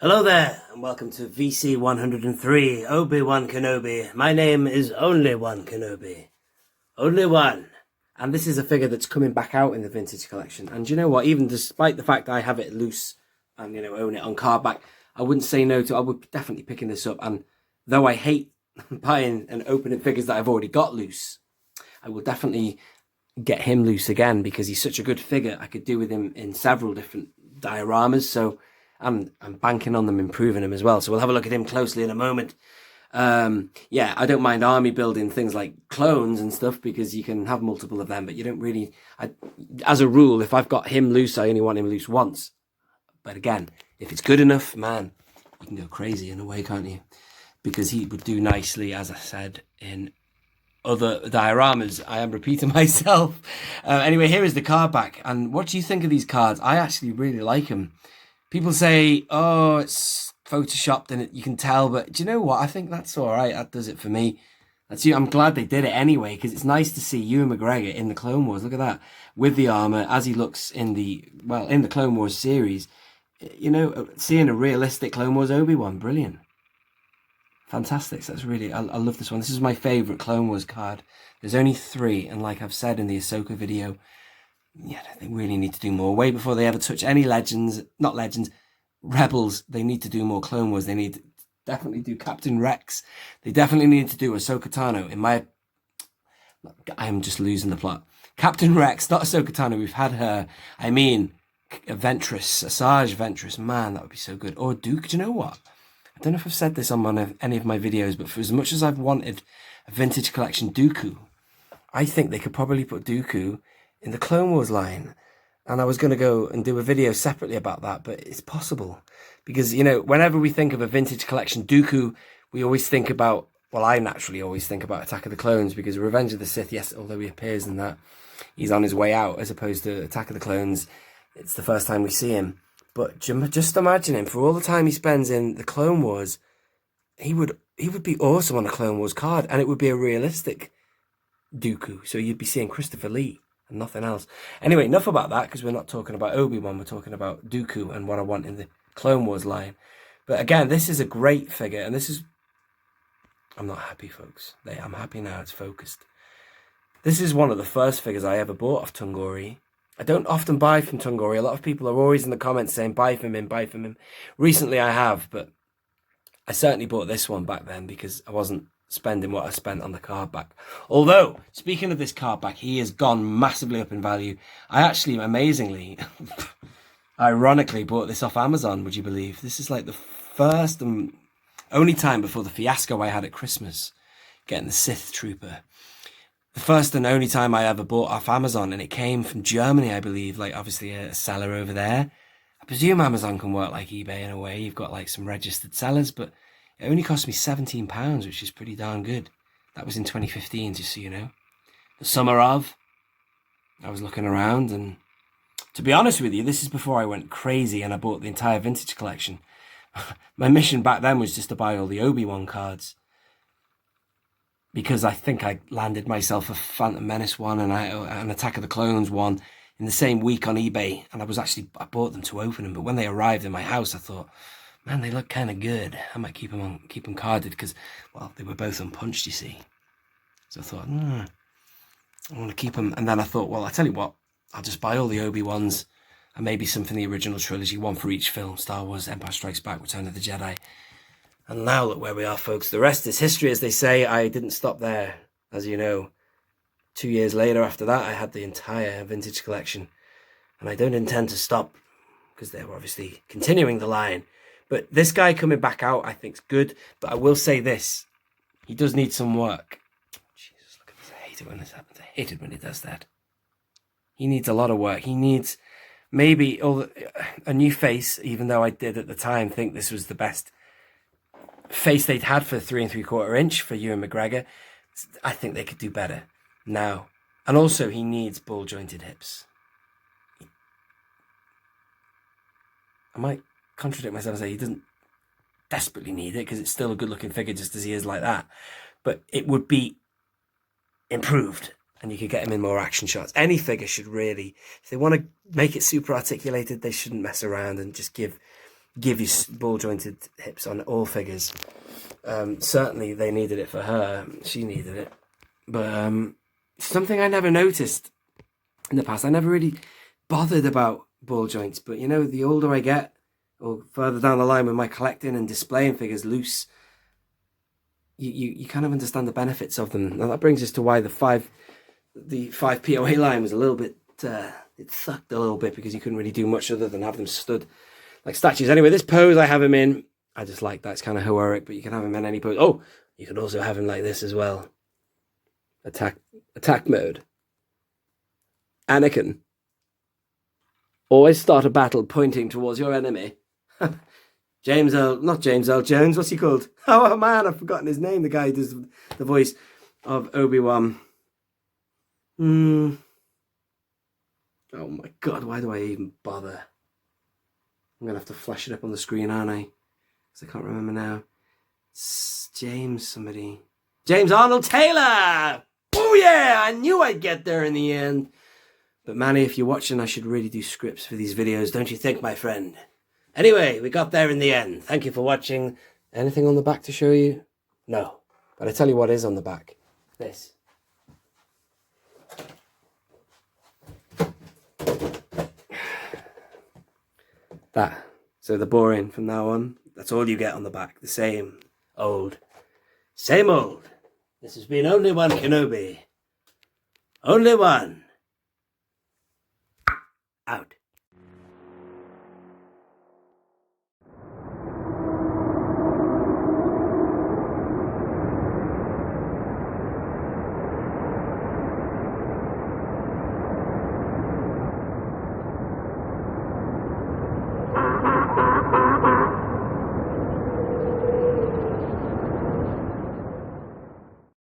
Hello there, and welcome to VC103, Obi Wan Kenobi. My name is Only One Kenobi. Only one. And this is a figure that's coming back out in the vintage collection. And you know what? Even despite the fact I have it loose and, own it on cardback, I wouldn't say no to it. I would definitely picking this up. And though I hate buying and opening figures that I've already got loose, I will definitely get him loose again because he's such a good figure. I could do with him in several different dioramas. So I'm banking on them improving him as well. So we'll have a look at him closely in a moment. Yeah, I don't mind army building things like clones and stuff because you can have multiple of them, but you don't really, as a rule, if I've got him loose, I only want him loose once. But again, if it's good enough, man, you can go crazy in a way, can't you? Because he would do nicely, as I said, in other dioramas. I am repeating myself. Anyway, here is the card back. And what do you think of these cards? I actually really like them. People say, oh, it's photoshopped and you can tell, but do you know what? I think that's all right. That does it for me. I'm glad they did it anyway, because it's nice to see Ewan McGregor in the Clone Wars. Look at that. With the armor, as he looks in the Clone Wars series. Seeing a realistic Clone Wars Obi-Wan, brilliant. Fantastic. So that's really, I love this one. This is my favorite Clone Wars card. There's only 3, and like I've said in the Ahsoka video, yeah, they really need to do more. Way before they ever touch any Rebels, they need to do more Clone Wars. They need to definitely do Captain Rex. They definitely need to do Ahsoka Tano. I'm just losing the plot. Captain Rex, not Ahsoka Tano. We've had her. I mean, Asajj Ventress. Man, that would be so good. Or Dooku. Do you know what? I don't know if I've said this on any of my videos, but for as much as I've wanted a vintage collection Dooku, I think they could probably put Dooku in the Clone Wars line. And I was going to go and do a video separately about that, but it's possible. Because, whenever we think of a vintage collection Dooku, we always think about, well, I naturally always think about Attack of the Clones, because Revenge of the Sith, yes, although he appears in that, he's on his way out, as opposed to Attack of the Clones, it's the first time we see him. But just imagine him, for all the time he spends in the Clone Wars, he would be awesome on a Clone Wars card, and it would be a realistic Dooku. So you'd be seeing Christopher Lee. Nothing else. Anyway, enough about that, because we're not talking about Obi-Wan, we're talking about Dooku and what I want in the Clone Wars line. But again, this is a great figure, and I'm not happy, folks. I'm happy now, it's focused. This is one of the first figures I ever bought off Tungori. I don't often buy from Tungori. A lot of people are always in the comments saying, buy from him. Recently I have, but I certainly bought this one back then because I wasn't spending what I spent on the card back. Although, speaking of this card back, he has gone massively up in value. I actually, amazingly, ironically, bought this off Amazon, would you believe? This is like the first and only time before the fiasco I had at Christmas, getting the Sith Trooper. The first and only time I ever bought off Amazon, and it came from Germany, I believe, like obviously a seller over there. I presume Amazon can work like eBay in a way. You've got like some registered sellers, but it only cost me £17, which is pretty darn good. That was in 2015, just so you know. The summer of, I was looking around, and to be honest with you, this is before I went crazy and I bought the entire vintage collection. My mission back then was just to buy all the Obi-Wan cards, because I think I landed myself a Phantom Menace one and an Attack of the Clones one in the same week on eBay, and I bought them to open them, but when they arrived in my house, I thought, man, they look kind of good. I might keep them carded because, well, they were both unpunched, you see. So I thought, I want to keep them. And then I thought, well, I tell you what, I'll just buy all the Obi-Wans and maybe some from the original trilogy, one for each film: Star Wars, Empire Strikes Back, Return of the Jedi. And now look where we are, folks. The rest is history, as they say. I didn't stop there, as you know. 2 years later, after that, I had the entire vintage collection, and I don't intend to stop because they're obviously continuing the line. But this guy coming back out, I think, is good. But I will say this. He does need some work. Jesus, look at this. I hate it when this happens. I hate it when he does that. He needs a lot of work. He needs maybe a new face, even though I did at the time think this was the best face they'd had for 3 3/4 inch for Ewan McGregor. I think they could do better now. And also, he needs ball-jointed hips. I might contradict myself and say he doesn't desperately need it, because it's still a good looking figure just as he is like that, but it would be improved and you could get him in more action shots. Any figure should really, if they want to make it super articulated, they shouldn't mess around and just give give you ball jointed hips on all figures. Certainly they needed it for her. She needed it. But something I never noticed in the past. I never really bothered about ball joints. But, you know, the older I get, or further down the line with my collecting and displaying figures loose, you kind of understand the benefits of them. Now that brings us to why the 5 POA line was a little bit, it sucked a little bit because you couldn't really do much other than have them stood like statues. Anyway, this pose I have him in, I just like that. It's kind of heroic, but you can have him in any pose. Oh, you could also have him like this as well. Attack mode. Anakin. Always start a battle pointing towards your enemy. Not James Earl Jones, what's he called? Oh man, I've forgotten his name. The guy who does the voice of Obi-Wan. Oh my god, why do I even bother? I'm going to have to flash it up on the screen, aren't I? Because I can't remember now. It's James Arnold Taylor! Oh yeah, I knew I'd get there in the end. But Manny, if you're watching, I should really do scripts for these videos, don't you think, my friend? Anyway, we got there in the end. Thank you for watching. Anything on the back to show you? No. But I tell you what is on the back. This. That. So the boring from now on. That's all you get on the back. The same old. Same old. This has been Only One Kenobi. Only one. Out.